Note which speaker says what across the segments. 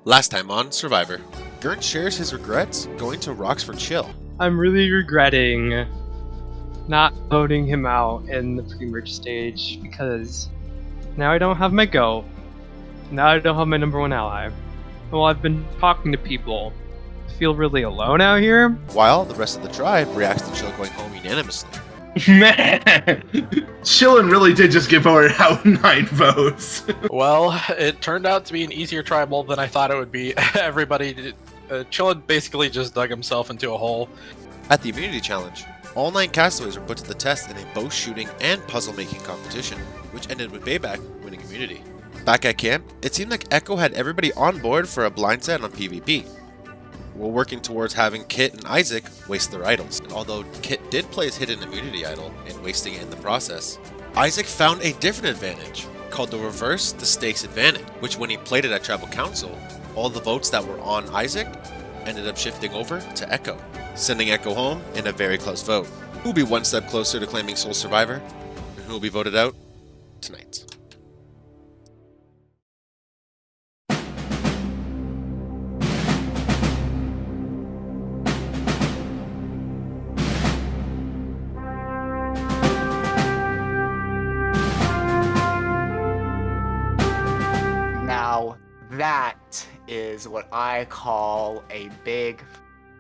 Speaker 1: Last time on Survivor, Gurn shares his regrets going to Rocks for Chill.
Speaker 2: I'm really regretting not voting him out in the pre-merge stage because now I don't have my go. Now I don't have my number one ally. Well, I've been talking to people. I feel really alone out here.
Speaker 1: While the rest of the tribe reacts to Chill going home unanimously.
Speaker 3: Man, Chillin really did just get voted out 9 votes.
Speaker 4: Well, it turned out to be an easier tribal than I thought it would be. Chillin basically just dug himself into a hole.
Speaker 1: At the immunity challenge, all 9 castaways were put to the test in a bow shooting and puzzle making competition, which ended with Bayback winning immunity. Back at camp, it seemed like Echo had everybody on board for a blindset on PvP. We're working towards having Kit and Isaac waste their idols, and although Kit did play his hidden immunity idol and wasting it in the process, Isaac found a different advantage, called the Reverse the Stakes Advantage, which when he played it at Tribal Council, all the votes that were on Isaac ended up shifting over to Echo, sending Echo home in a very close vote. Who'll be one step closer to claiming Sole Survivor, and who'll be voted out tonight.
Speaker 5: Now, that is what I call a big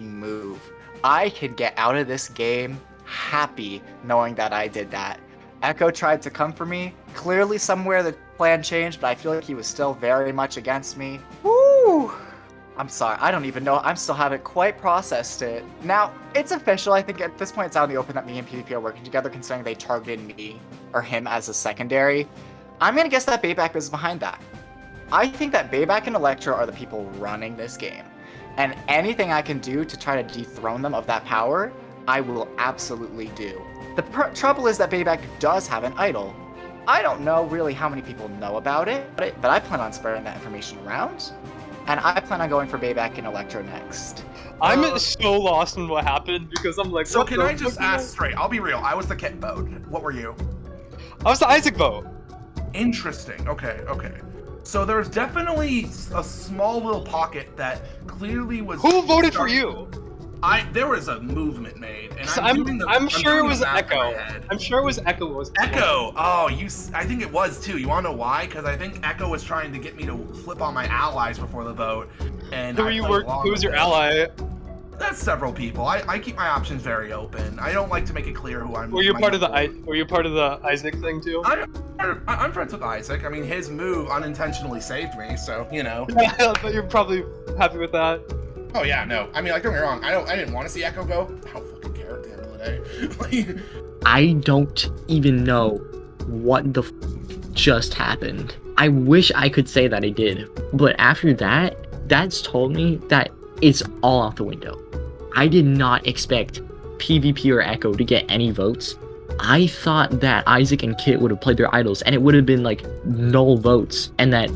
Speaker 5: move. I can get out of this game happy knowing that I did that. Echo tried to come for me. Clearly somewhere the plan changed, but I feel like he was still very much against me. Woo! I'm sorry, I don't even know. I still haven't quite processed it. Now, it's official. I think at this point it's out in the open that me and PvP are working together considering they targeted me or him as a secondary. I'm gonna guess that Bayback is behind that. I think that Bayback and Electra are the people running this game, and anything I can do to try to dethrone them of that power, I will absolutely do. The trouble is that Bayback does have an idol. I don't know really how many people know about it, but I plan on spreading that information around, and I plan on going for Bayback and Electra next.
Speaker 2: I'm so lost in what happened because I'm like,
Speaker 3: So
Speaker 2: what
Speaker 3: can
Speaker 2: the
Speaker 3: I just
Speaker 2: fuck
Speaker 3: ask straight? I'll be real. I was the Kit vote. What were you?
Speaker 2: I was the Isaac vote.
Speaker 3: Interesting. Okay. So there's definitely a small little pocket that clearly was.
Speaker 2: Who voted for you?
Speaker 3: There was a movement made, and
Speaker 2: So
Speaker 3: I'm
Speaker 2: sure it
Speaker 3: doing
Speaker 2: was
Speaker 3: the math in my
Speaker 2: Echo.
Speaker 3: head.
Speaker 2: I'm sure it was Echo.
Speaker 3: Echo. Oh, I think it was too. You wanna know why? Because I think Echo was trying to get me to flip on my allies before the vote, and
Speaker 2: Who's your ally?
Speaker 3: That's several people. I keep my options very open. I don't like to make it clear who I'm.
Speaker 2: Were you part of the Isaac thing too?
Speaker 3: I'm friends with Isaac. I mean, his move unintentionally saved me, so you know.
Speaker 2: But you're probably happy with that.
Speaker 3: Oh yeah, no. I mean, like, don't get me wrong. I didn't want to see Echo go. I don't fucking care at the end of the day.
Speaker 6: I don't even know what the just happened. I wish I could say that I did, but after that, that's told me that it's all out the window. I did not expect PvP or Echo to get any votes. I thought that Isaac and Kit would have played their idols, and it would have been like null votes, and that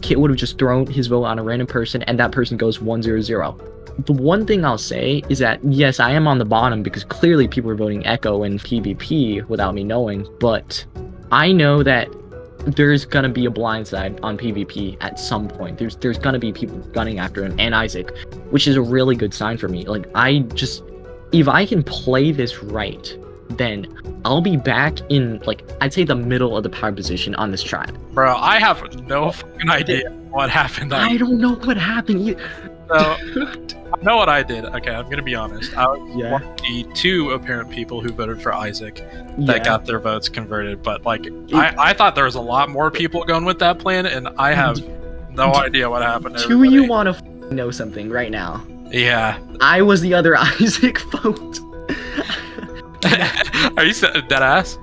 Speaker 6: Kit would have just thrown his vote on a random person, and that person goes 1-0-0. The one thing I'll say is that, yes, I am on the bottom because clearly people are voting Echo in PvP without me knowing, but I know that there's gonna be a blindside on PvP at some point. There's gonna be people gunning after him and Isaac, which is a really good sign for me. Like, if I can play this right, then I'll be back in, like, I'd say the middle of the power position on this tribe.
Speaker 4: Bro, I have no fucking idea what happened.
Speaker 6: I don't know what happened.
Speaker 4: So, I know what I did. Okay, I'm gonna be honest. I was one of the 2 apparent people who voted for Isaac that got their votes converted, but like, I thought there was a lot more people going with that plan, and I have no idea what happened to
Speaker 6: Do you want to know something right now?
Speaker 4: Yeah.
Speaker 6: I was the other Isaac vote.
Speaker 4: Are you dead ass?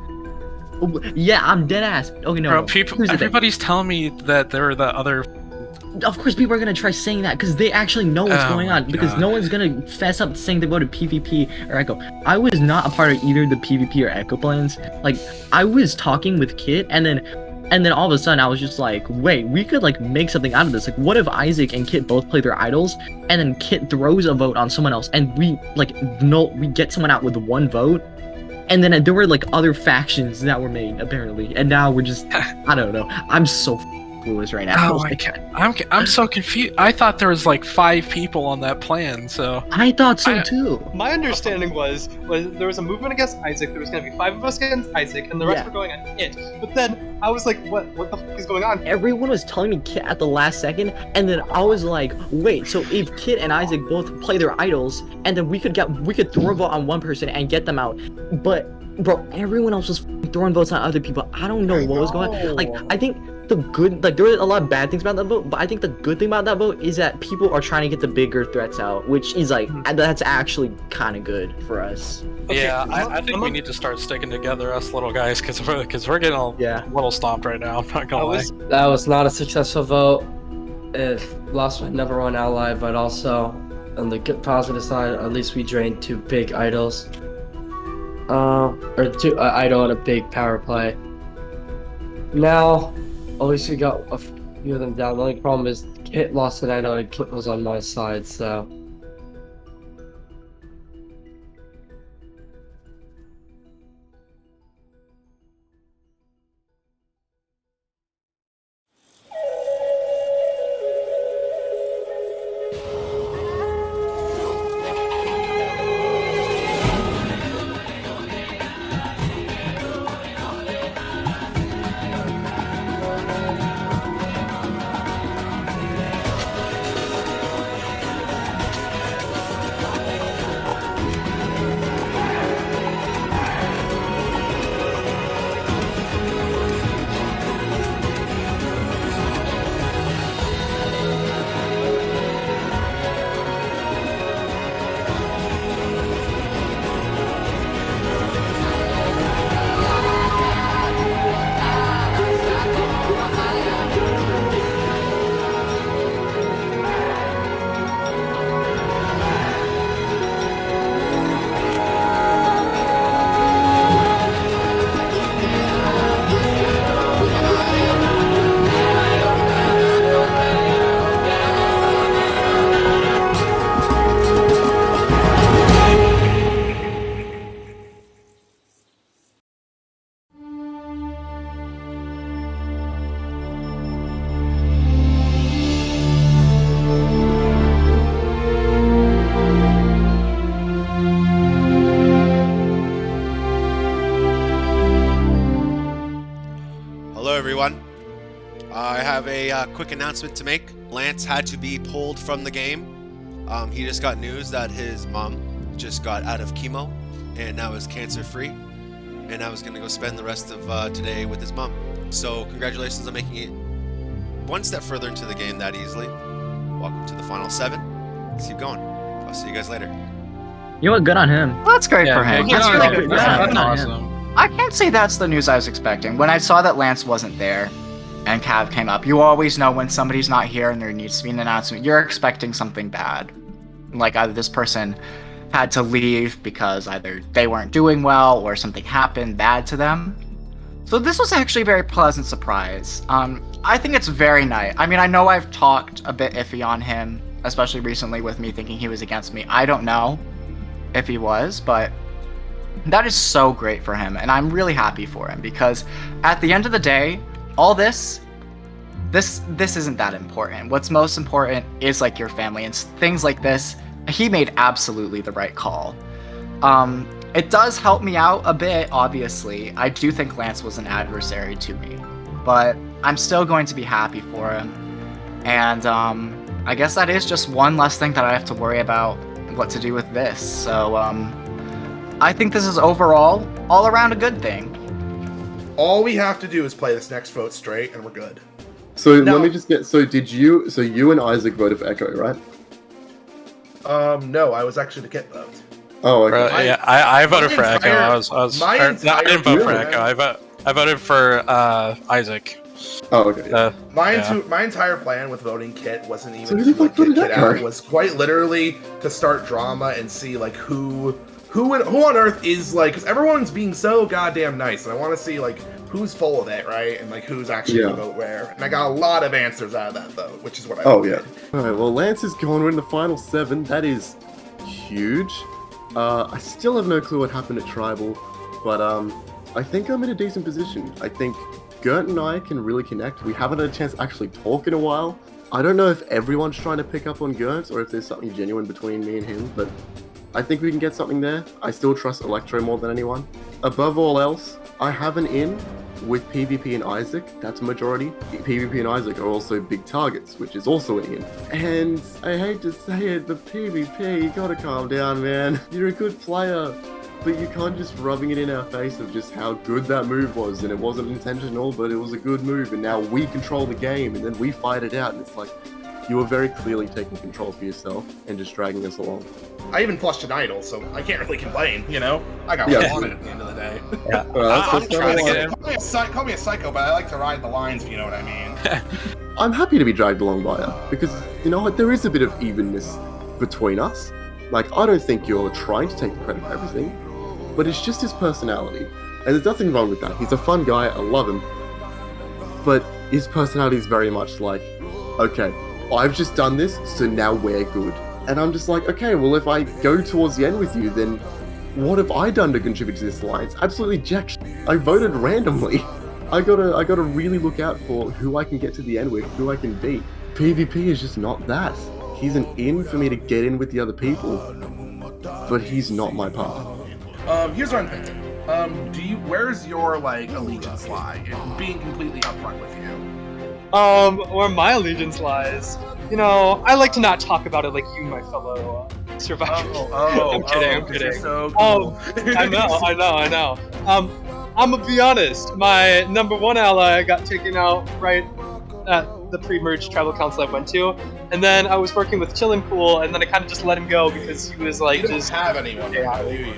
Speaker 6: Yeah, I'm dead ass. Okay, no.
Speaker 4: Bro,
Speaker 6: no.
Speaker 4: everybody's telling me that they were the other.
Speaker 6: Of course, people are gonna try saying that because they actually know what's going on. Because no one's gonna fess up saying they voted PvP or Echo. I was not a part of either the PvP or Echo plans. Like, I was talking with Kit, and then all of a sudden I was just like, wait, we could like make something out of this. Like, what if Isaac and Kit both play their idols, and then Kit throws a vote on someone else, and we get someone out with 1 vote. And then there were like other factions that were made apparently, and now we're just I don't know. I'm so foolish right now.
Speaker 4: Oh my god, I'm so confused. I thought there was like 5 people on that plan, so
Speaker 6: I thought so too.
Speaker 2: My understanding was there was a movement against Isaac. There was going to be 5 of us against Isaac, and the rest
Speaker 6: Yeah.
Speaker 2: were going at it. But then I was like, what the fuck is going on?
Speaker 6: Everyone was telling me Kit at the last second, and then I was like, wait, so if Kit and Isaac both play their idols, and then we could throw a vote on one person and get them out. But bro, everyone else was throwing votes on other people. I don't know what was going on. Like, I think the good, like, there were a lot of bad things about that vote, but I think the good thing about that vote is that people are trying to get the bigger threats out, which is like, that's actually kind of good for us.
Speaker 4: yeah, I think we need to start sticking together, us little guys, because we're getting a little stomped right now. I'm not gonna lie.
Speaker 7: That was not a successful vote. It lost my number 1 ally, but also on the good positive side, at least we drained 2 big idols. Or 2 idol and a big power play. Now, at least we got a few of them down. The only problem is Kit lost an idol and Kit was on my side, so.
Speaker 1: everyone. I have a quick announcement to make. Lance had to be pulled from the game. He just got news that his mom just got out of chemo and now is cancer-free. And I was going to go spend the rest of today with his mom. So congratulations on making it one step further into the game that easily. Welcome to the final 7. Let's keep going. I'll see you guys later.
Speaker 6: You know what? Good on him.
Speaker 5: Well, that's great for him.
Speaker 4: good
Speaker 5: That's
Speaker 4: on
Speaker 5: really
Speaker 4: him.
Speaker 5: good.
Speaker 4: That's
Speaker 6: Yeah.
Speaker 4: awesome.
Speaker 5: I can't say that's the news I was expecting. When I saw that Lance wasn't there and Cav came up, you always know when somebody's not here and there needs to be an announcement, you're expecting something bad. Like either this person had to leave because either they weren't doing well or something happened bad to them. So this was actually a very pleasant surprise. I think it's very nice. I mean, I know I've talked a bit iffy on him, especially recently with me thinking he was against me. I don't know if he was, but that is so great for him, and I'm really happy for him because at the end of the day, all this isn't that important. What's most important is like your family and things like this. He made absolutely the right call. It does help me out a bit, obviously. I do think Lance was an adversary to me, but I'm still going to be happy for him. And I guess that is just one less thing that I have to worry about what to do with this. So I think this is overall all around a good thing.
Speaker 3: All we have to do is play this next vote straight, and we're good.
Speaker 8: So
Speaker 3: No.
Speaker 8: let me just get. So you and Isaac voted for Echo, right?
Speaker 3: No, I was actually the kit vote.
Speaker 8: Oh, okay.
Speaker 4: Right, yeah, I voted
Speaker 3: my
Speaker 4: for Echo.
Speaker 3: entire-
Speaker 4: I was
Speaker 3: my
Speaker 4: or, no, I didn't vote for
Speaker 3: entire-
Speaker 4: Echo. I voted for Isaac.
Speaker 8: Oh, okay. Yeah.
Speaker 3: My entire plan with voting Kit wasn't even
Speaker 8: So who
Speaker 3: to
Speaker 8: the fuck
Speaker 3: get
Speaker 8: voted
Speaker 3: Kit
Speaker 8: Echo?
Speaker 3: out. It was quite literally to start drama and see like who on earth is like, because everyone's being so goddamn nice, and I want to see like who's full of it, right? And like who's actually
Speaker 8: Yeah.
Speaker 3: gonna vote where. And I got a lot of answers out of that vote, which is what I
Speaker 8: Oh
Speaker 3: wanted.
Speaker 8: yeah. All right. Well, Lance is gone. We're in the final 7. That is huge. I still have no clue what happened at Tribal, but I think I'm in a decent position. I think Gert and I can really connect. We haven't had a chance to actually talk in a while. I don't know if everyone's trying to pick up on Gert or if there's something genuine between me and him, but I think we can get something there. I still trust Electro more than anyone. Above all else, I have an in with PvP and Isaac. That's a majority. PvP and Isaac are also big targets, which is also an in. And I hate to say it, but PvP, you gotta calm down, man. You're a good player, but you can't just rubbing it in our face of just how good that move was, and it wasn't intentional, but it was a good move, and now we control the game, and then we fight it out, and it's like, you were very clearly taking control for yourself and just dragging us along.
Speaker 3: I even flushed an idol, so I can't really complain, you know? I got what I wanted at the end of the day.
Speaker 4: I'm trying to get in.
Speaker 3: Call me a psycho, but I like to ride the lines, if you know what I mean.
Speaker 8: I'm happy to be dragged along by her, because, you know what, there is a bit of evenness between us. Like, I don't think you're trying to take the credit for everything, but it's just his personality. And there's nothing wrong with that. He's a fun guy, I love him. But his personality is very much like, okay, I've just done this, so now we're good. And I'm just like, okay, well, if I go towards the end with you, then what have I done to contribute to this alliance? Absolutely jack shit. I voted randomly. I gotta really look out for who I can get to the end with, who I can beat. PvP is just not that. He's an in for me to get in with the other people, but he's not my path.
Speaker 3: Here's what I'm thinking. Where's your, like, allegiance lie? Being completely upfront with you.
Speaker 2: Where my allegiance lies. You know, I like to not talk about it like you, my fellow survivors. I'm kidding.
Speaker 3: So cool.
Speaker 2: I know. I'm gonna be honest. My number one ally got taken out right at the pre-merge tribal council I went to, and then I was working with Chillin' Pool, and then I kind of just let him go because he was like,
Speaker 3: you didn't have anyone, do you?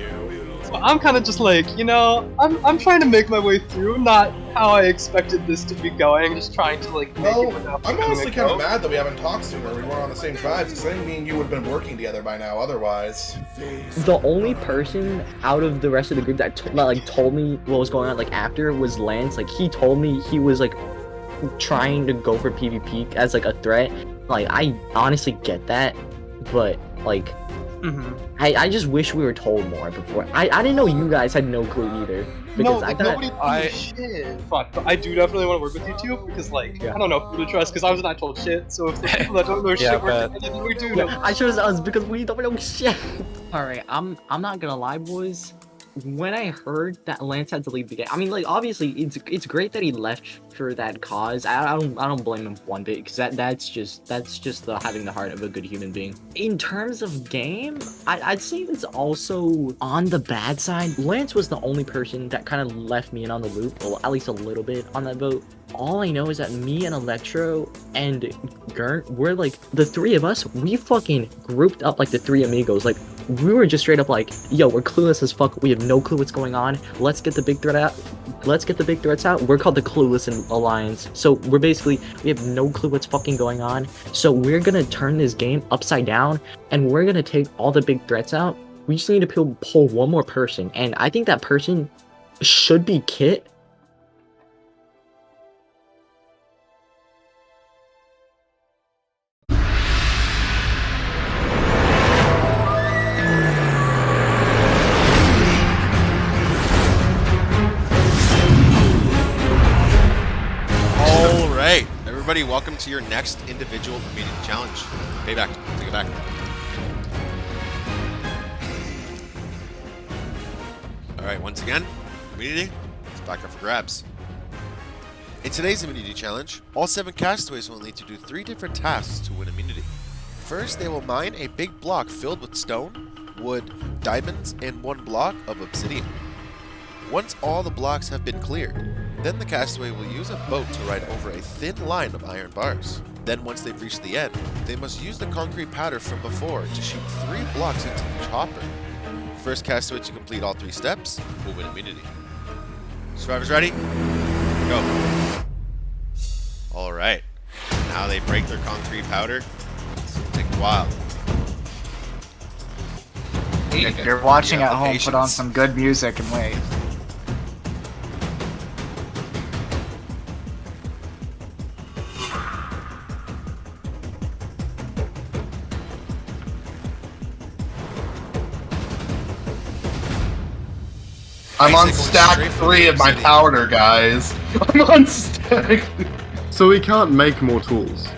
Speaker 2: So I'm kind of just like, you know, I'm trying to make my way through, not how I expected this to be going, just trying to like make it without
Speaker 3: I'm honestly kind of mad that we haven't talked sooner. We weren't on the same tribes, because I think me and you would have been working together by now otherwise.
Speaker 6: The only person out of the rest of the group that told me what was going on like after was Lance. Like, he told me he was like trying to go for PvP as like a threat. Like, I honestly get that, but like I just wish we were told more before. I didn't know you guys had no clue either. Because
Speaker 2: nobody told shit. Fuck, but I do definitely want to work with you two because, like, I don't know who to trust because I was not told shit. So if the people that don't know shit work together, we do know.
Speaker 6: I chose us because we don't know shit. All right, I'm not gonna lie, boys. When I heard that Lance had to leave the game, I mean, like, obviously it's great that he left for that cause. I don't blame him one bit because that's just the having the heart of a good human being. In terms of game, I'd say it's also on the bad side. Lance was the only person that kind of left me in on the loop, or at least a little bit on that vote. All I know is that me and Electro and Gert, we're like, the three of us, we fucking grouped up like the three amigos. Like, we were just straight up like, yo, we're clueless as fuck. We have no clue what's going on. Let's get the big threat out. Let's get the big threats out. We're called the Clueless Alliance. So we have no clue what's fucking going on. So we're gonna turn this game upside down and we're gonna take all the big threats out. We just need to pull one more person. And I think that person should be Kit.
Speaker 1: Everybody, welcome to your next individual immunity challenge. Payback. Take it back. Alright, once again, immunity is back up for grabs. In today's immunity challenge, all 7 castaways will need to do 3 different tasks to win immunity. First, they will mine a big block filled with stone, wood, diamonds, and 1 block of obsidian. Once all the blocks have been cleared, then the castaway will use a boat to ride over a thin line of iron bars. Then once they've reached the end, they must use the concrete powder from before to shoot 3 blocks into each hopper. First castaway to complete all 3 steps will win immunity. Survivors ready? Go. Alright. Now they break their concrete powder. It's gonna take a while.
Speaker 5: If you're watching at home, put on some good music and wait.
Speaker 3: I'm on stack 3 of my powder, guys. I'm on static.
Speaker 8: So we can't make more tools.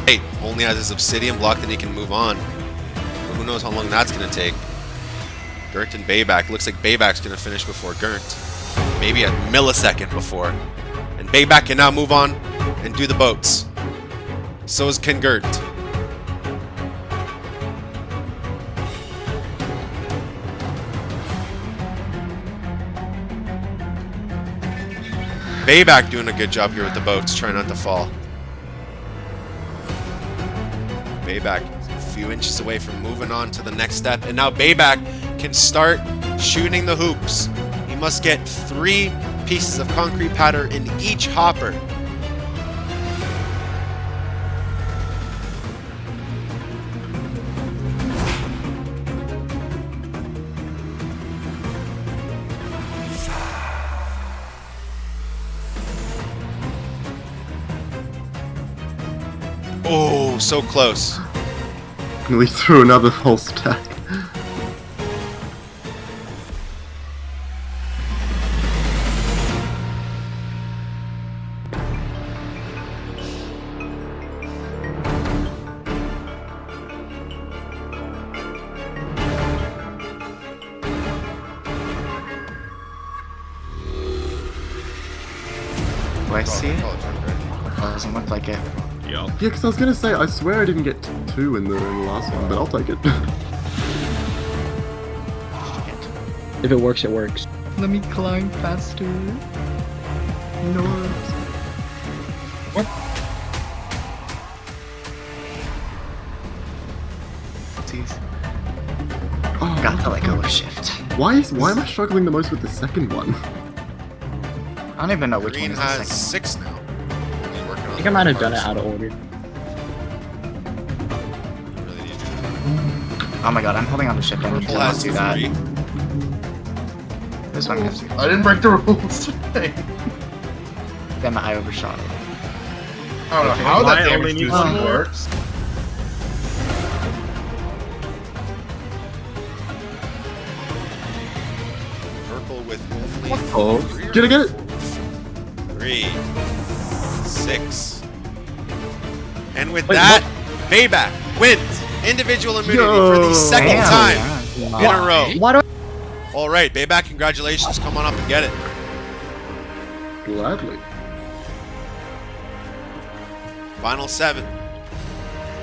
Speaker 1: Hey, only has his obsidian block that he can move on. But who knows how long that's gonna take. Gert and Bayback. Looks like Bayback's gonna finish before Gert. Maybe a millisecond before. And Bayback can now move on and do the boats. So is Ken Gert. Bayback doing a good job here with the boats, trying not to fall. Bayback a few inches away from moving on to the next step, and now Bayback can start shooting the hoops. He must get 3 pieces of concrete powder in each hopper. Oh, so close.
Speaker 8: And we threw another full stack.
Speaker 5: Do I see it? Doesn't look like it.
Speaker 8: Yeah, because I was gonna say, I swear I didn't get 2 in the last one, but I'll take it.
Speaker 6: If it works, it works.
Speaker 5: Let me climb faster. No.
Speaker 3: What?
Speaker 8: Oh,
Speaker 5: Got to let go of shift.
Speaker 8: why am I struggling the most with the second one?
Speaker 5: I don't even know which
Speaker 1: Green
Speaker 5: one is the
Speaker 1: has
Speaker 5: second.
Speaker 1: 6 now. Only working
Speaker 6: I
Speaker 1: on
Speaker 6: think
Speaker 1: the
Speaker 6: I might have
Speaker 1: parts.
Speaker 6: done it out of order.
Speaker 1: Really need to
Speaker 5: Oh my god, I'm holding on to shift. I need to
Speaker 1: Purple
Speaker 5: not
Speaker 1: has
Speaker 5: do that.
Speaker 1: 3.
Speaker 5: This one gives you.
Speaker 3: I didn't break the rules. I
Speaker 5: Damn it, I overshot it.
Speaker 3: don't know how that
Speaker 4: Mine only
Speaker 3: damage
Speaker 4: needs
Speaker 3: boosting
Speaker 4: one more.
Speaker 3: works.
Speaker 1: Purple with only
Speaker 8: Oh,
Speaker 1: 3.
Speaker 8: get it?
Speaker 1: 3. 6. And with
Speaker 6: Wait,
Speaker 1: that, Bayback wins individual immunity for the
Speaker 8: Yo.
Speaker 1: second
Speaker 5: Damn,
Speaker 1: time
Speaker 5: yeah.
Speaker 1: in a row.
Speaker 6: Why do I...
Speaker 1: All right, Bayback, congratulations. Come on up and get it.
Speaker 8: Gladly.
Speaker 1: Final 7.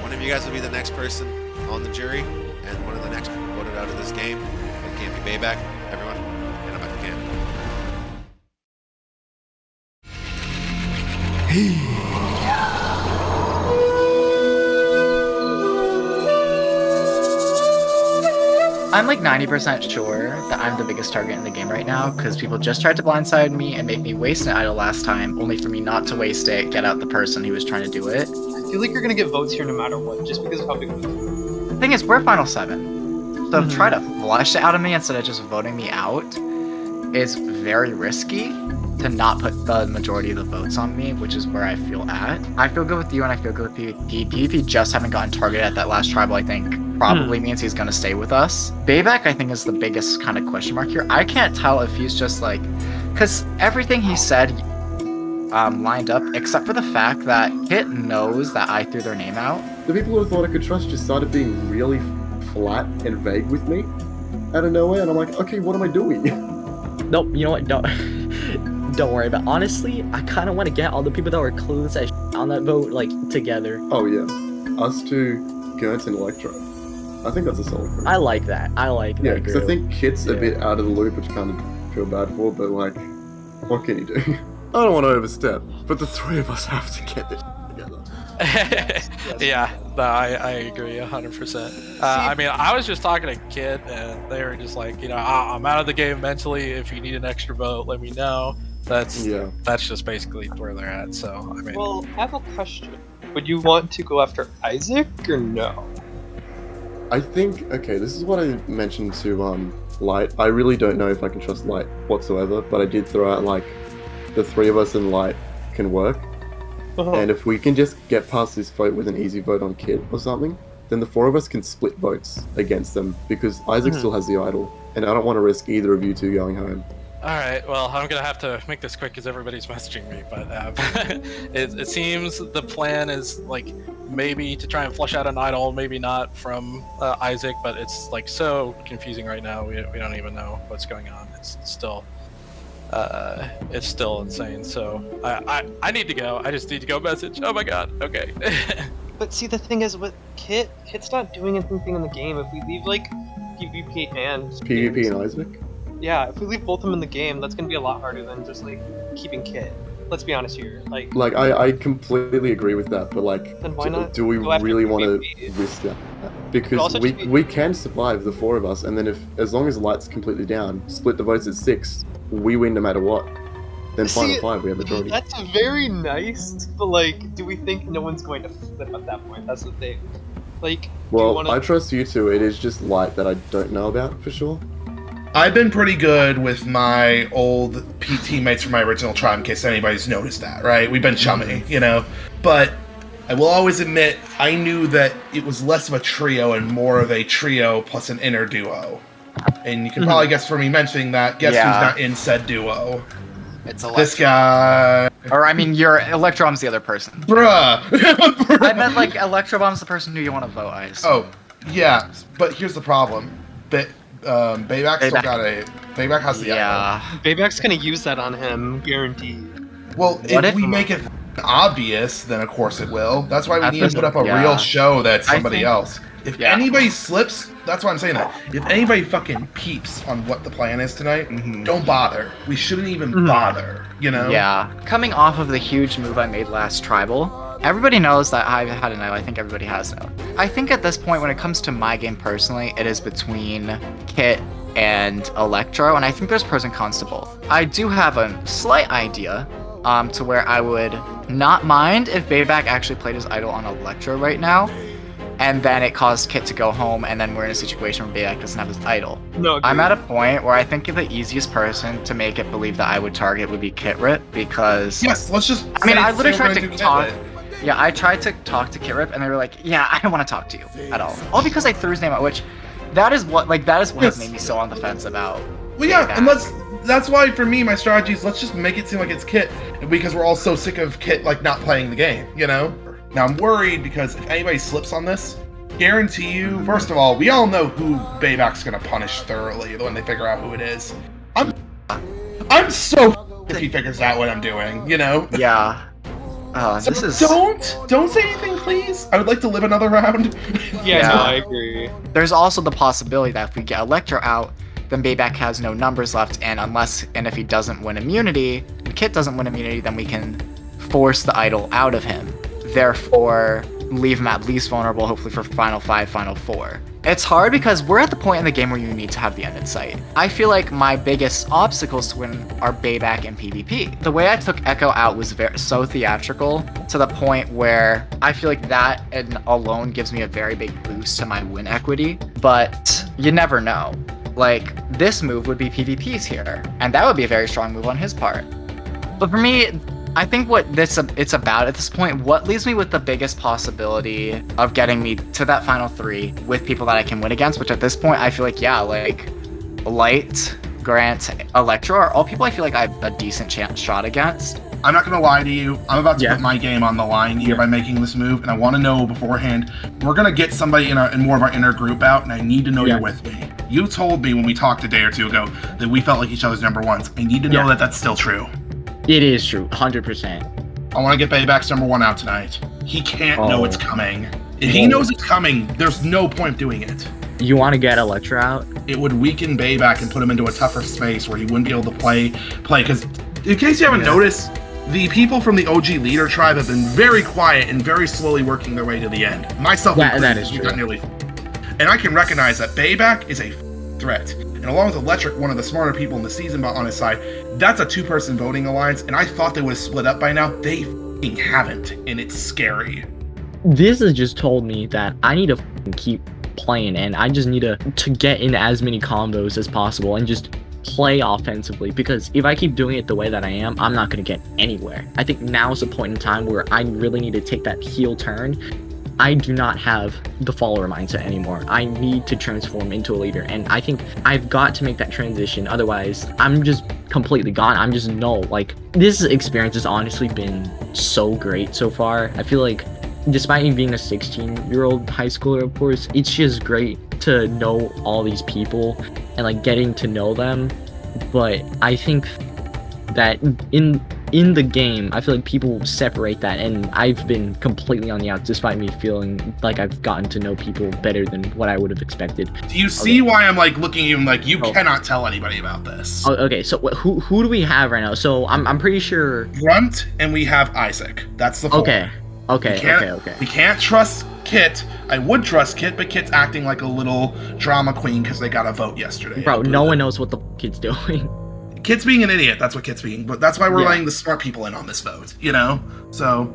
Speaker 1: One of you guys will be the next person on the jury, and one of the next voted out of this game. It can't be Bayback. Everyone, and I'm at the camp.
Speaker 5: I'm like 90% sure that I'm the biggest target in the game right now because people just tried to blindside me and make me waste an idol last time, only for me not to waste it, get out the person who was trying to do it.
Speaker 2: I feel like you're gonna get votes here no matter what, just because of how big of a
Speaker 5: The thing is, we're final 7. So to try to flush it out of me instead of just voting me out is very risky to not put the majority of the votes on me, which is where I feel at. I feel good with you and I feel good with PvP. PvP just haven't gotten targeted at that last tribal, I think probably means he's gonna stay with us. Bayback, I think, is the biggest kind of question mark here. I can't tell if he's just like, because everything he said lined up, except for the fact that Kit knows that I threw their name out.
Speaker 8: The people who thought I could trust just started being really flat and vague with me out of nowhere, and I'm like, okay, what am I doing?
Speaker 6: Nope, you know what? Don't worry about it. Honestly, I kind of want to get all the people that were clueless as on that vote, like, together.
Speaker 8: Oh yeah, us two, Gert and Electro. I think that's a solid group.
Speaker 6: I like that. I like
Speaker 8: Yeah,
Speaker 6: that
Speaker 8: because I
Speaker 6: group.
Speaker 8: think Kit's a
Speaker 6: Yeah.
Speaker 8: bit out of the loop, which kind of feel bad for, but like, what can you do? I don't want to overstep, but the 3 of us have to get this together.
Speaker 4: Yeah, no, I agree 100%. I mean, I was just talking to Kid, and they were just like, you know, I'm out of the game mentally. If you need an extra vote, let me know. That's just basically where they're at. So I mean,
Speaker 2: Well, I have a question. Would you want to go after Isaac or no?
Speaker 8: I think, okay, this is what I mentioned to Light. I really don't know if I can trust Light whatsoever, but I did throw out like the 3 of us and Light can work.
Speaker 2: Uh-huh.
Speaker 8: And if we can just get past this vote with an easy vote on Kid or something, then the 4 of us can split votes against them because Isaac
Speaker 2: Mhm.
Speaker 8: still has the idol, and I don't want to risk either of you two going home.
Speaker 4: All right, well, I'm gonna have to make this quick because everybody's messaging me. But it seems the plan is like maybe to try and flush out an idol, maybe not from Isaac, but it's like so confusing right now. We don't even know what's going on. It's still insane. So I need to go. I just need to go message. Oh my god. Okay.
Speaker 2: But see, the thing is with Kit's not doing anything in the game. If we leave like PvP and
Speaker 8: PvP and Isaac.
Speaker 2: yeah, if we leave both of them in the game, that's gonna be a lot harder than just like keeping Kit. Let's be honest here. Like
Speaker 8: I completely agree with that, but like,
Speaker 2: Then why not
Speaker 8: do we
Speaker 2: go after
Speaker 8: really want to
Speaker 2: PvP?
Speaker 8: risk that?
Speaker 2: also
Speaker 8: Because
Speaker 2: just be-
Speaker 8: we can survive the 4 of us, and then as long as the light's completely down, split the votes at 6, we win no matter what. Then
Speaker 2: See,
Speaker 8: final 5, we have majority.
Speaker 2: That's very nice, but like, do we think no one's going to flip at that point? That's the thing. Like, do you
Speaker 8: Well,
Speaker 2: wanna...
Speaker 8: I trust you two. It is just light that I don't know about for sure.
Speaker 3: I've been pretty good with my old teammates from my original tribe, in case anybody's noticed that, right? We've been chummy, you know? But I will always admit, I knew that it was less of a trio and more of a trio plus an inner duo. And you can probably guess from me mentioning that, guess
Speaker 5: Yeah.
Speaker 3: who's not in said duo?
Speaker 5: It's
Speaker 3: This
Speaker 5: Electro.
Speaker 3: guy.
Speaker 5: Or I mean, your Electrobomb's the other person.
Speaker 3: Bruh!
Speaker 5: I meant like Electrobomb's the person who you want to vote. I assume.
Speaker 3: Oh, yeah, but here's the problem. Bayback still
Speaker 5: Bayback.
Speaker 3: got a... Bayback has the idol.
Speaker 5: yeah.
Speaker 2: Bayback's gonna use that on him, guaranteed.
Speaker 3: Well,
Speaker 5: What
Speaker 3: if
Speaker 5: if-
Speaker 3: we make it obvious, then of course it will. That's why we
Speaker 5: At
Speaker 3: need to
Speaker 5: this-
Speaker 3: put up a
Speaker 5: yeah.
Speaker 3: real show that's
Speaker 5: I
Speaker 3: somebody
Speaker 5: think-
Speaker 3: else. If
Speaker 5: yeah.
Speaker 3: anybody slips, that's why I'm saying that. If anybody fucking peeps on what the plan is tonight,
Speaker 5: Mhm.
Speaker 3: don't bother. We shouldn't even
Speaker 2: Mhm.
Speaker 3: bother, you know?
Speaker 5: Yeah. Coming off of the huge move I made last Tribal, everybody knows that I've had an idol. I think everybody has now. I think at this point, when it comes to my game personally, it is between Kit and Electro, and I think there's pros and cons to both. I do have a slight idea to where I would not mind if Bayback actually played his idol on Electro right now, and then it caused Kit to go home, and then we're in a situation where Bayback doesn't have his idol.
Speaker 2: No,
Speaker 5: I'm at a point where I think the easiest person to make it believe that I would target would be Kitrip, because
Speaker 3: Yes, let's just.
Speaker 5: I mean,
Speaker 3: say-
Speaker 5: I literally
Speaker 3: say we're
Speaker 5: tried to
Speaker 3: gonna do
Speaker 5: talk.
Speaker 3: it.
Speaker 5: Yeah, I tried to talk to Kitrip, and they were like, "Yeah, I don't want to talk to you at all." All because I threw his name out, which that is what has
Speaker 3: Yes.
Speaker 5: made me so on the fence about.
Speaker 3: Well, yeah,
Speaker 5: Bayback.
Speaker 3: and that's why for me, my strategy is let's just make it seem like it's Kit, because we're all so sick of Kit like not playing the game, you know. Now I'm worried because if anybody slips on this, guarantee you, first of all, we all know who Bayback's gonna punish thoroughly when they figure out who it is. I'm so if he figures out what I'm doing, you know.
Speaker 5: Yeah.
Speaker 3: So
Speaker 5: This is.
Speaker 3: don't say anything, please. I would like to live another round.
Speaker 2: yeah,
Speaker 5: Yeah.
Speaker 2: no, I agree.
Speaker 5: There's also the possibility that if we get Electro out, then Bayback has no numbers left, and if he doesn't win immunity, and Kit doesn't win immunity, then we can force the idol out of him. Therefore, leave him at least vulnerable, hopefully for Final 5, Final 4. It's hard because we're at the point in the game where you need to have the end in sight. I feel like my biggest obstacles to win are Bayback and PvP. The way I took Echo out was so theatrical to the point where I feel like that alone gives me a very big boost to my win equity, but you never know. Like, this move would be PvP's here, and that would be a very strong move on his part. But for me, I think it's about at this point, what leaves me with the biggest possibility of getting me to that final 3 with people that I can win against, which at this point I feel like, yeah, like Light, Grant, Electro are all people I feel like I have a decent shot against.
Speaker 3: I'm not gonna lie to you. I'm about to
Speaker 6: Yeah.
Speaker 3: put my game on the line here by making this move, and I want to know beforehand. We're gonna get somebody in more of our inner group out, and I need to know
Speaker 6: Yeah.
Speaker 3: you're with me. You told me when we talked a day or two ago that we felt like each other's number ones. I need to know
Speaker 6: Yeah.
Speaker 3: that that's still true.
Speaker 6: It is true, 100%.
Speaker 3: I want to get Bayback's number 1 out tonight. He can't know
Speaker 6: Oh.
Speaker 3: it's coming. If he knows it's coming, there's no point doing it.
Speaker 6: You want to get Electra out?
Speaker 3: It would weaken Bayback and put him into a tougher space where he wouldn't be able to play. Because, in case you haven't noticed, the people from the OG leader tribe have been very quiet and very slowly working their way to the end. Myself,
Speaker 6: That
Speaker 3: included,
Speaker 6: is
Speaker 3: we've
Speaker 6: true.
Speaker 3: got nearly. And I can recognize that Bayback is a threat. And along with Electric, one of the smarter people in the season on his side, that's a 2-person voting alliance. And I thought they would have split up by now. They f***ing haven't, and it's scary.
Speaker 6: This has just told me that I need to keep playing, and I just need to get in as many combos as possible and just play offensively, because if I keep doing it the way that I am, I'm not going to get anywhere. I think now is the point in time where I really need to take that heel turn. I do not have the follower mindset anymore. I need to transform into a leader, and I think I've got to make that transition. Otherwise, I'm just completely gone. I'm just null. Like, this experience has honestly been so great so far. I feel like, despite me being a 16-year-old high schooler, of course, it's just great to know all these people and like getting to know them. But I think that in the game, I feel like people separate that, and I've been completely on the outs despite me feeling like I've gotten to know people better than what I would have expected.
Speaker 3: Do you see why I'm like looking at you and like you cannot tell anybody about this?
Speaker 6: Oh, okay, so who do we have right now? So I'm pretty sure
Speaker 3: Grunt and we have Isaac. That's the four.
Speaker 6: Okay.
Speaker 3: We can't trust Kit. I would trust Kit, but Kit's acting like a little drama queen because they got a vote yesterday.
Speaker 6: Bro, no one knows what the kid's doing.
Speaker 3: Kit's being an idiot. That's what Kit's being. But that's why we're letting the smart people in on this vote. You know. So,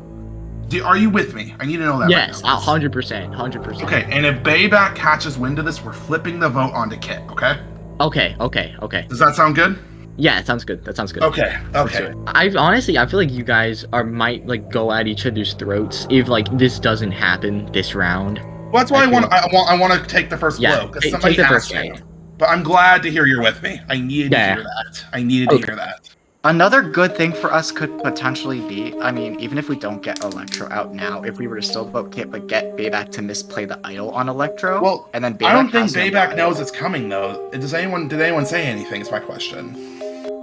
Speaker 3: are you with me? I need to know that.
Speaker 6: Yes,
Speaker 3: right now.
Speaker 6: 100%.
Speaker 3: Okay, and if Bayback catches wind of this, we're flipping the vote onto Kit. Okay.
Speaker 6: Okay.
Speaker 3: Does that sound good?
Speaker 6: Yeah, it sounds good. That sounds good.
Speaker 3: Okay.
Speaker 6: I feel like you guys might like go at each other's throats if like this doesn't happen this round.
Speaker 3: Well, that's why I want to take the first blow because somebody asked me. But I'm glad to hear you're with me. I needed to hear that.
Speaker 5: Another good thing for us could potentially be, I mean, even if we don't get Electro out now, if we were to still vote Kit but get Bayback to misplay the idol on Electro,
Speaker 3: well,
Speaker 5: and then Bayback
Speaker 3: I don't think Bayback knows it's coming though. Did anyone say anything? Is my question.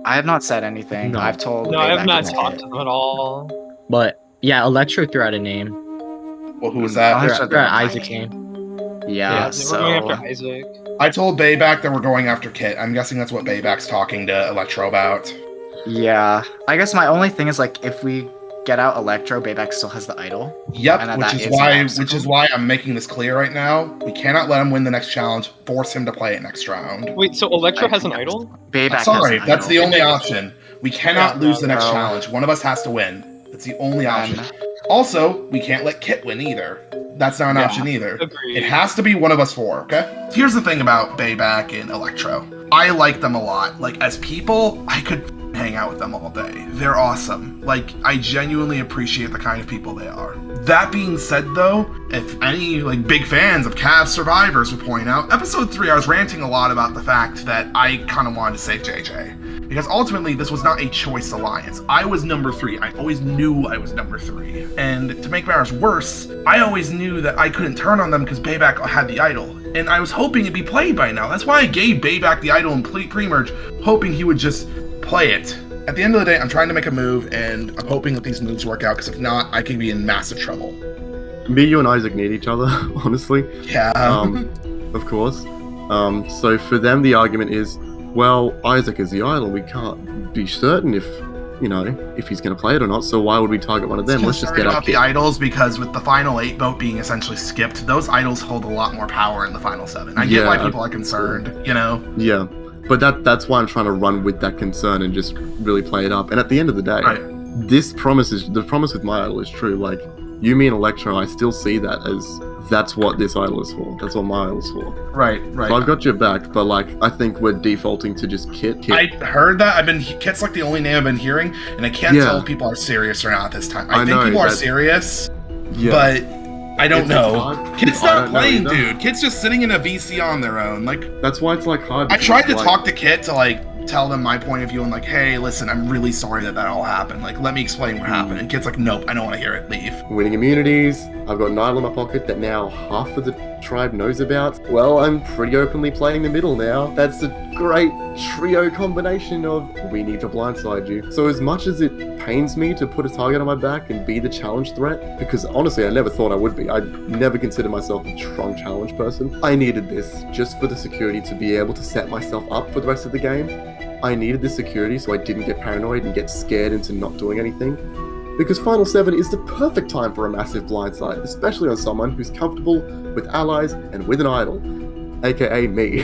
Speaker 5: I have not said anything.
Speaker 6: No.
Speaker 5: I've told.
Speaker 2: No,
Speaker 5: Bayback
Speaker 2: I have not
Speaker 5: to
Speaker 2: talked
Speaker 5: Kit.
Speaker 2: to them at all.
Speaker 6: But yeah, Electro threw out a name.
Speaker 3: Well, who was that?
Speaker 6: Threw out Isaac's name.
Speaker 5: Yeah,
Speaker 2: We're going after Isaac.
Speaker 3: I told Bayback that we're going after Kit. I'm guessing that's what Bayback's talking to Electro about.
Speaker 5: Yeah, I guess my only thing is like if we get out Electro, Bayback still has the idol.
Speaker 3: Yep, which is why I'm making this clear right now. We cannot let him win the next challenge. Force him to play it next round.
Speaker 2: Wait, so Electro has an idol?
Speaker 5: Bayback.
Speaker 3: Sorry,
Speaker 5: has an
Speaker 3: that's
Speaker 5: idol.
Speaker 3: the only option. We cannot lose the next
Speaker 5: no.
Speaker 3: challenge. One of us has to win. That's the only option. Also, we can't let Kit win either. That's not an option either.
Speaker 2: Agreed.
Speaker 3: It has to be one of us four, okay? Here's the thing about Bayback and Electro. I like them a lot. Like, as people, I could hang out with them all day. They're awesome. Like, I genuinely appreciate the kind of people they are. That being said, though, if any, like, big fans of Cavs Survivors would point out, episode 3, I was ranting a lot about the fact that I kind of wanted to save JJ. Because ultimately, this was not a choice alliance. I was number 3. I always knew I was number 3. And to make matters worse, I always knew that I couldn't turn on them because Bayback had the idol. And I was hoping it'd be played by now. That's why I gave Bayback the idol in pre-merge, hoping he would just play it. At the end of the day, I'm trying to make a move, and I'm hoping that these moves work out, because if not, I could be in massive trouble.
Speaker 8: Me, you, and Isaac need each other, honestly.
Speaker 3: Yeah.
Speaker 8: Of course. So for them, the argument is, well, Isaac is the idol. We can't be certain if he's going to play it or not. So why would we target one of them? Let's just get
Speaker 3: up the idols, because with the final 8 vote being essentially skipped, those idols hold a lot more power in the final 7. I get why people are concerned, you know?
Speaker 8: Yeah. But that's why I'm trying to run with that concern and just really play it up. And at the end of the day, the promise with my idol is true. Like, you, me, and Electro, I still see that as that's what this idol is for. That's what my idol is for.
Speaker 3: Right.
Speaker 8: So I've got your back, but like, I think we're defaulting to just Kit.
Speaker 3: I heard that. Kit's like the only name I've been hearing, and I can't tell if people are serious or not this time. I think people are serious, but I don't know. Kit's not playing, dude. Kit's just sitting in a VC on their own. Like,
Speaker 8: that's why it's like hard.
Speaker 3: I tried to talk to Kit to like tell them my point of view and like, hey, listen, I'm really sorry that all happened. Like, let me explain what happened. And Kit's like, nope, I don't want to hear it. Leave.
Speaker 8: Winning immunities. I've got an idol in my pocket that now half of the tribe knows about. Well, I'm pretty openly playing the middle now. That's a great trio combination of we need to blindside you. So as much as it pains me to put a target on my back and be the challenge threat, because honestly I never thought I would be. I never considered myself a strong challenge person. I needed this just for the security to be able to set myself up for the rest of the game. I needed this security so I didn't get paranoid and get scared into not doing anything. Because Final 7 is the perfect time for a massive blindside, especially on someone who's comfortable with allies and with an idol, aka me.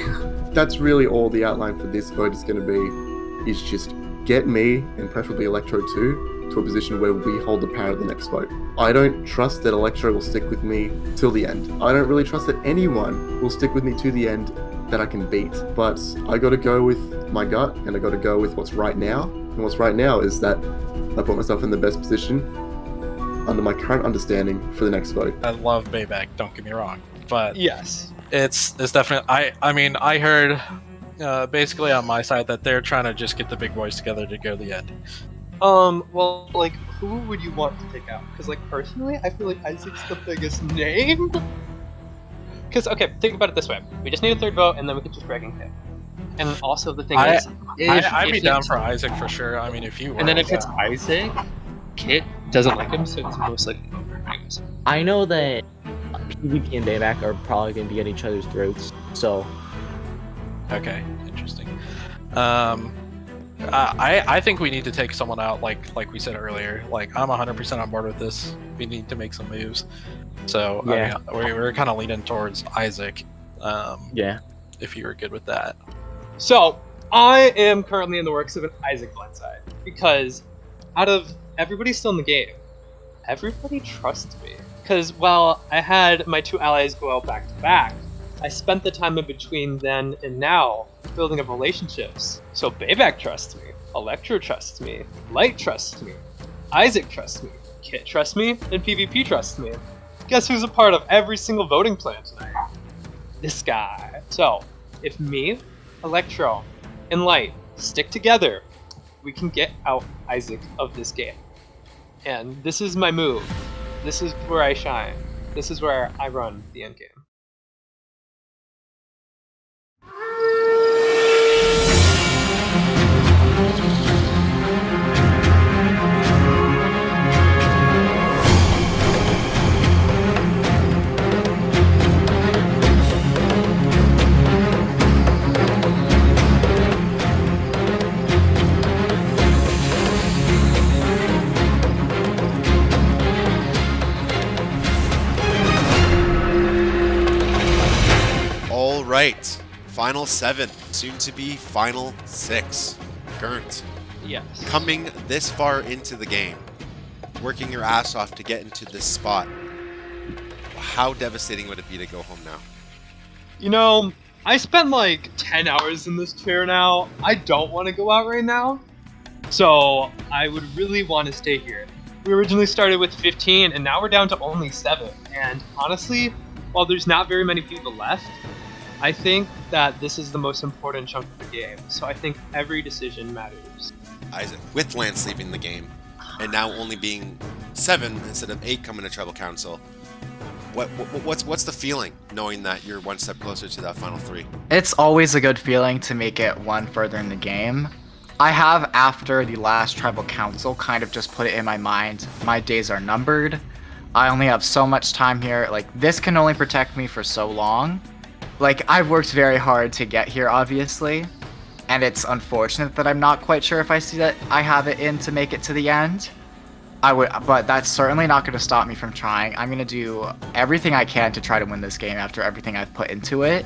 Speaker 8: That's really all the outline for this vote is going to be, is just get me, and preferably Electro too, to a position where we hold the power of the next vote. I don't trust that Electro will stick with me till the end. I don't really trust that anyone will stick with me to the end that I can beat. But I got to go with my gut, and I got to go with what's right now. And what's right now is that I put myself in the best position. under my current understanding for the next vote.
Speaker 4: I love Bayback, don't get me wrong, but
Speaker 2: Yes.
Speaker 4: it's definitely. I mean, I heard basically on my side that they're trying to just get the big boys together to go to the end.
Speaker 2: Well, like, who would you want to take out? Because, like, personally, I feel like Isaac's the biggest name. Because, okay, think about it this way: we just need a third vote, and then we could just drag in Kit. And also, the thing is,
Speaker 4: I'd be
Speaker 2: if
Speaker 4: down
Speaker 2: it's-
Speaker 4: for Isaac for sure. I mean, if you were.
Speaker 2: And then if it's Isaac, Kit doesn't like him, so it's most likely over. Anyways.
Speaker 6: I know that PvP and Bayback are probably going to be at each other's throats, so
Speaker 4: Okay, interesting. I think we need to take someone out, like we said earlier. Like, I'm 100% on board with this. We need to make some moves. So
Speaker 6: Yeah.
Speaker 4: I mean, we're kind of leaning towards Isaac.
Speaker 6: yeah.
Speaker 4: If you were good with that.
Speaker 2: So, I am currently in the works of an Isaac blindside, because out of everybody still in the game, everybody trusts me. Because while I had my 2 allies go out back to back, I spent the time in between then and now building up relationships. So Bayback trusts me, Electro trusts me, Light trusts me, Isaac trusts me, Kit trusts me, and PvP trusts me. Guess who's a part of every single voting plan tonight? This guy. So, if me, Electro, and Light stick together, we can get out Isaac of this game. And this is my move. This is where I shine. This is where I run the end game.
Speaker 1: All right, final 7, soon to be final 6. Gurnt,
Speaker 2: Yes.
Speaker 1: coming this far into the game, working your ass off to get into this spot. How devastating would it be to go home now?
Speaker 2: You know, I spent like 10 hours in this chair now. I don't want to go out right now. So I would really want to stay here. We originally started with 15 and now we're down to only 7. And honestly, while there's not very many people left, I think that this is the most important chunk of the game. So I think every decision matters.
Speaker 1: Isaac, with Lance leaving the game, and now only being 7 instead of 8 coming to Tribal Council, what's the feeling knowing that you're one step closer to that final 3?
Speaker 5: It's always a good feeling to make it one further in the game. I have, after the last Tribal Council, kind of just put it in my mind, my days are numbered. I only have so much time here. Like, this can only protect me for so long. Like, I've worked very hard to get here, obviously. And it's unfortunate that I'm not quite sure if I see that I have it in to make it to the end. But that's certainly not going to stop me from trying. I'm going to do everything I can to try to win this game after everything I've put into it.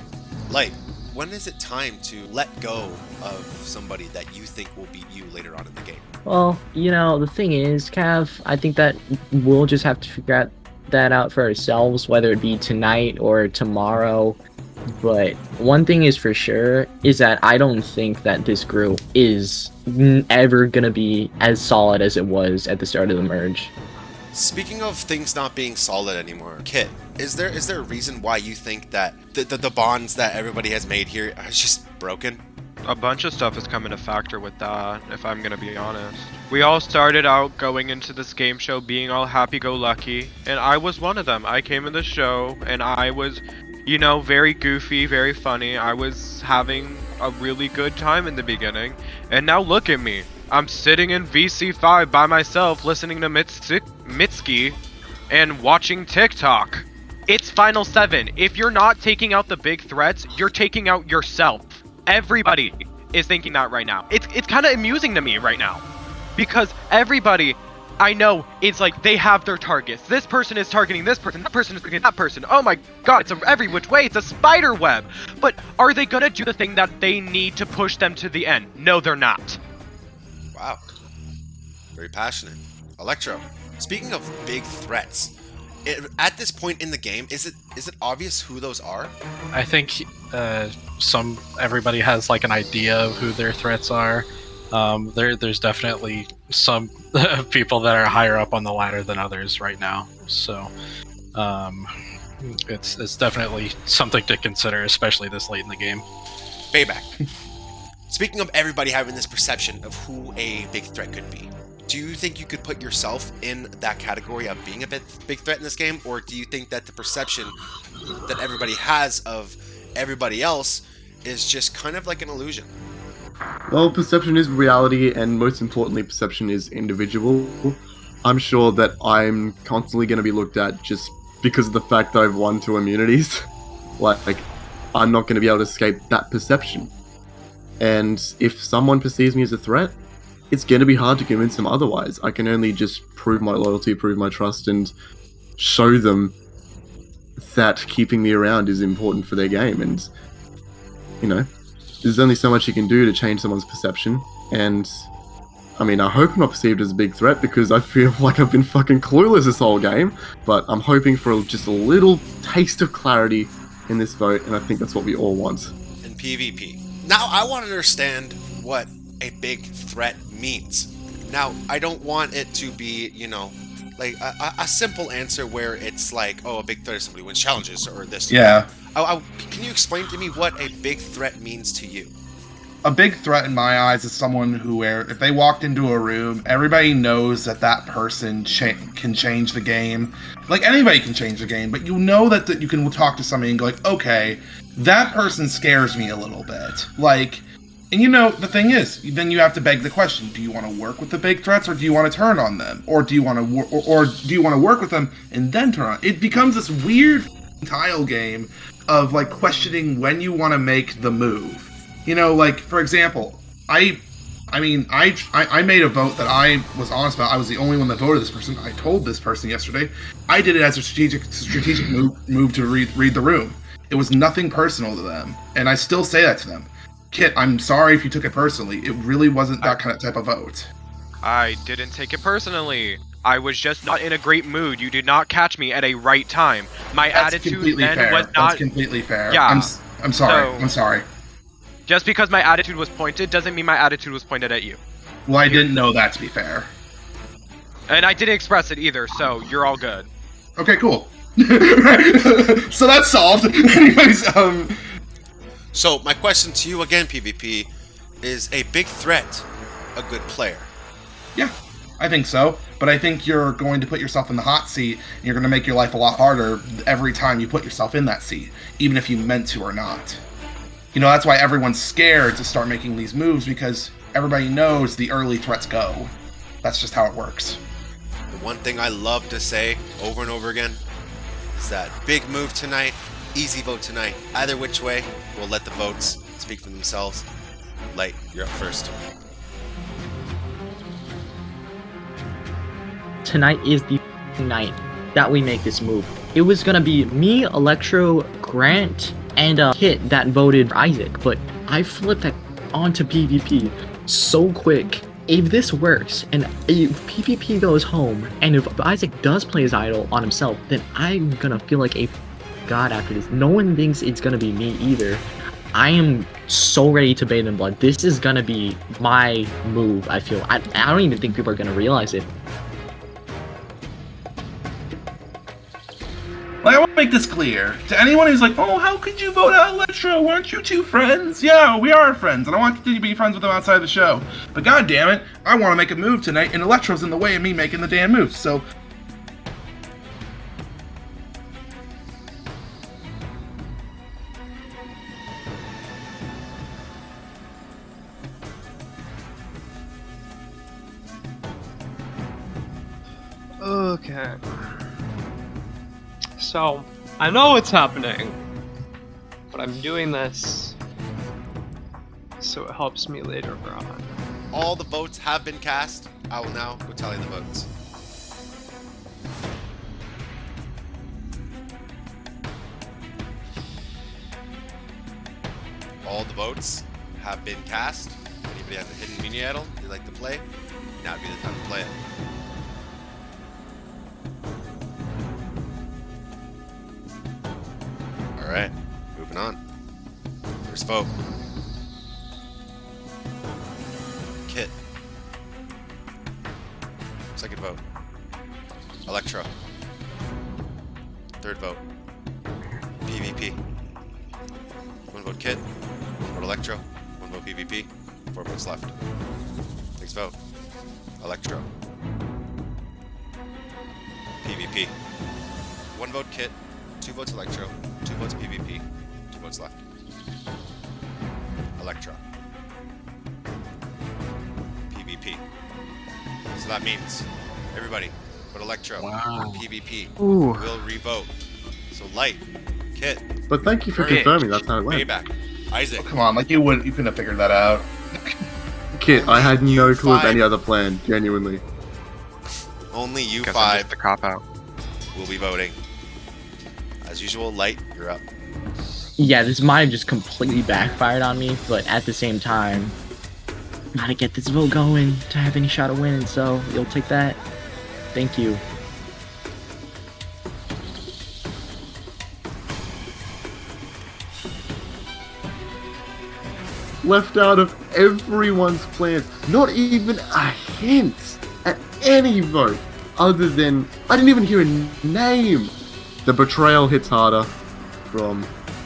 Speaker 1: Light, when is it time to let go of somebody that you think will beat you later on in the game?
Speaker 6: Well, you know, the thing is, Cav, I think that we'll just have to figure that out for ourselves, whether it be tonight or tomorrow. But one thing is for sure is that I don't think that this group is ever gonna be as solid as it was at the start of the merge.
Speaker 1: Speaking of things not being solid anymore, Kit, is there a reason why you think that the bonds that everybody has made here are just broken?
Speaker 9: A bunch of stuff is coming to factor with that, if I'm gonna be honest. We all started out going into this game show being all happy-go-lucky, and I was one of them. I came in the show, and I was, you know, very goofy, very funny. I was having a really good time in the beginning, and now look at me. I'm sitting in VC5 by myself, listening to Mitski, and watching TikTok. It's Final 7. If you're not taking out the big threats, you're taking out yourself. Everybody is thinking that right now. It's kind of amusing to me right now, because everybody I know it's like they have their targets. This person is targeting this person, that person is targeting that person. Oh my god, it's every which way, it's a spider web. But are they gonna do the thing that they need to push them to the end? No, they're not.
Speaker 1: Wow. Very passionate. Electro, speaking of big threats, at this point in the game, is it obvious who those are?
Speaker 4: I think everybody has like an idea of who their threats are. There's definitely some people that are higher up on the ladder than others right now. So it's definitely something to consider, especially this late in the game.
Speaker 1: Payback. Speaking of everybody having this perception of who a big threat could be, do you think you could put yourself in that category of being a big threat in this game, or do you think that the perception that everybody has of everybody else is just kind of like an illusion?
Speaker 8: Well, perception is reality, and most importantly, perception is individual. I'm sure that I'm constantly going to be looked at just because of the fact that I've won 2 immunities. Like, I'm not going to be able to escape that perception. And if someone perceives me as a threat, it's going to be hard to convince them otherwise. I can only just prove my loyalty, prove my trust, and show them that keeping me around is important for their game. And, you know, there's only so much you can do to change someone's perception. And, I mean, I hope I'm not perceived as a big threat because I feel like I've been fucking clueless this whole game. But I'm hoping for just a little taste of clarity in this vote, and I think that's what we all want.
Speaker 1: In PvP. Now, I want to understand what a big threat means. Now, I don't want it to be, you know, like a simple answer where it's like, oh, a big threat is somebody who wins challenges or this.
Speaker 3: Yeah.
Speaker 1: Can you explain to me what a big threat means to you?
Speaker 3: A big threat in my eyes is someone who, where if they walked into a room, everybody knows that that person can change the game. Like, anybody can change the game, but you know that you can talk to somebody and go like, okay, that person scares me a little bit. Like, and you know, the thing is, then you have to beg the question: do you want to work with the big threats, or do you want to turn on them, or do you want to, or do you want to work with them and then turn on? It becomes this weird tile game of like questioning when you want to make the move. You know, like, for example, I made a vote that I was honest about. I was the only one that voted this person. I told this person yesterday. I did it as a strategic move to read the room. It was nothing personal to them, and I still say that to them. Kit, I'm sorry if you took it personally. It really wasn't that kind of type of vote.
Speaker 9: I didn't take it personally. I was just not in a great mood. You did not catch me at a right time. My attitude then was not...
Speaker 3: That's completely fair.
Speaker 9: Yeah.
Speaker 3: I'm sorry.
Speaker 9: So,
Speaker 3: I'm sorry.
Speaker 9: Just because my attitude was pointed doesn't mean my attitude was pointed at you.
Speaker 3: Well, I didn't know that, to be fair.
Speaker 9: And I didn't express it either, so you're all good.
Speaker 3: Okay, cool. So that's solved. Anyways,
Speaker 1: So my question to you again, PvP, is a big threat a good player?
Speaker 3: Yeah, I think so. But I think you're going to put yourself in the hot seat, and you're going to make your life a lot harder every time you put yourself in that seat, even if you meant to or not. You know, that's why everyone's scared to start making these moves, because everybody knows the early threats go. That's just how it works.
Speaker 1: The one thing I love to say over and over again is that big move tonight, easy vote tonight. Either which way, we'll let the votes speak for themselves. Light, you're up first.
Speaker 6: Tonight is the night that we make this move. It was gonna be me, Electro, Grant, and Kit that voted for Isaac, but I flipped that onto PvP so quick. If this works, and if PvP goes home, and if Isaac does play his idol on himself, then I'm gonna feel like a god after this. No one thinks it's gonna be me either. I am so ready to bathe in blood. This is gonna be my move, I feel. I don't even think people are gonna realize it.
Speaker 3: Like, I want to make this clear to anyone who's like, oh, how could you vote out Electro? Weren't you two friends? Yeah, we are friends, and I want you to be friends with them outside the show. But god damn it, I want to make a move tonight, and Electro's in the way of me making the damn move, so...
Speaker 2: Okay. So, I know what's happening, but I'm doing this so it helps me later on.
Speaker 1: All the votes have been cast. I will now go tally the votes. All the votes have been cast. Anybody has a hidden mini idol they'd like to play? Now would be the time to play it. Alright, moving on. First vote. Kit. Second vote. Electro. Third vote. PvP. 1 vote Kit. 1 vote Electro. 1 vote PvP. 4 votes left. Next vote. Electro. PvP. 1 vote Kit. 2 votes Electro. 2 votes PvP. 2 votes left. Electro. PvP. So that means everybody but Electro and PvP will revote. So Light, Kit,
Speaker 8: But thank you for confirming that's how it went.
Speaker 1: Payback, Isaac.
Speaker 3: Oh, come on, like you couldn't have figured that out.
Speaker 8: Kit, I had
Speaker 1: Only
Speaker 8: no
Speaker 1: you
Speaker 8: clue of
Speaker 1: five.
Speaker 8: any other plan, genuinely.
Speaker 1: Only you
Speaker 9: Guess I'm
Speaker 1: 5
Speaker 9: just the cop out.
Speaker 1: will be voting. As usual, Light, you're up.
Speaker 6: Yeah, this might have just completely backfired on me, but at the same time, gotta get this vote going to have any shot of winning, so you'll take that. Thank you.
Speaker 8: Left out of everyone's plans, not even a hint at any vote, other than, I didn't even hear a name. The betrayal hits harder from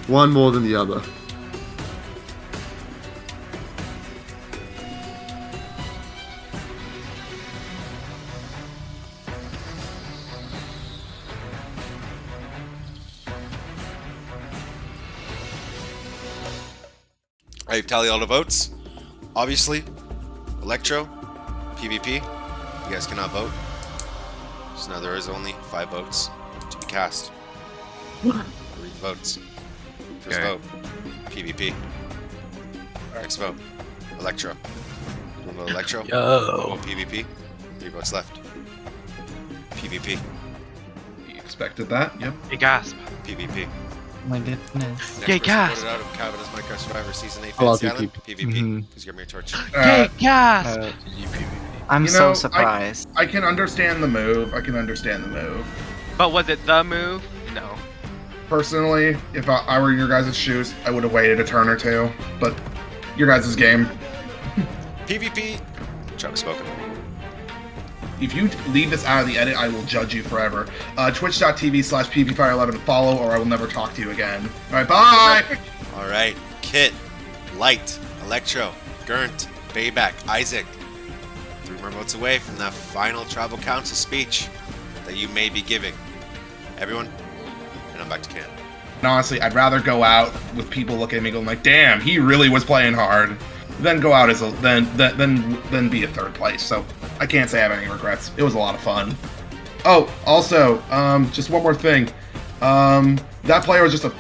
Speaker 8: one more than the other.
Speaker 1: I've tallied all the votes. Obviously, Electro, PvP, you guys cannot vote. So now there is only 5 votes to be cast. I'll read the votes. First
Speaker 9: Okay.
Speaker 1: vote, PvP. Next vote, Electro. 1 vote Electro. 1 vote PvP. 3 votes left. PvP.
Speaker 3: You expected that? Yep.
Speaker 9: Hey, gasp.
Speaker 1: PvP.
Speaker 6: My goodness.
Speaker 1: Next
Speaker 9: Yay,
Speaker 1: person
Speaker 9: gasp.
Speaker 1: voted out of Kavanah's Minecraft Survivor Season 8
Speaker 6: I love
Speaker 1: Fantasy Island. PvP.
Speaker 6: Mhm.
Speaker 1: Please give me your torch.
Speaker 9: Yay, gasp.
Speaker 5: I'm
Speaker 3: You
Speaker 5: so
Speaker 3: know,
Speaker 5: surprised.
Speaker 3: I can understand the move.
Speaker 9: But was it the move? No.
Speaker 3: Personally, if I were in your guys' shoes, I would have waited a turn or two. But your guys' game.
Speaker 1: PvP. Chuck spoken.
Speaker 3: If you leave this out of the edit, I will judge you forever. Twitch.tv/ppfire11 to follow, or I will never talk to you again. Alright, bye!
Speaker 1: Alright, Kit, Light, Electro, Gurnt, Bayback, Isaac. 3 more votes away from that final tribal council speech that you may be giving. Everyone, and I'm back to Cam.
Speaker 3: And honestly, I'd rather go out with people looking at me going like, damn, he really was playing hard, than go out as a then be a 3rd place. So I can't say I have any regrets. It was a lot of fun. Oh, also, just one more thing. That player was just a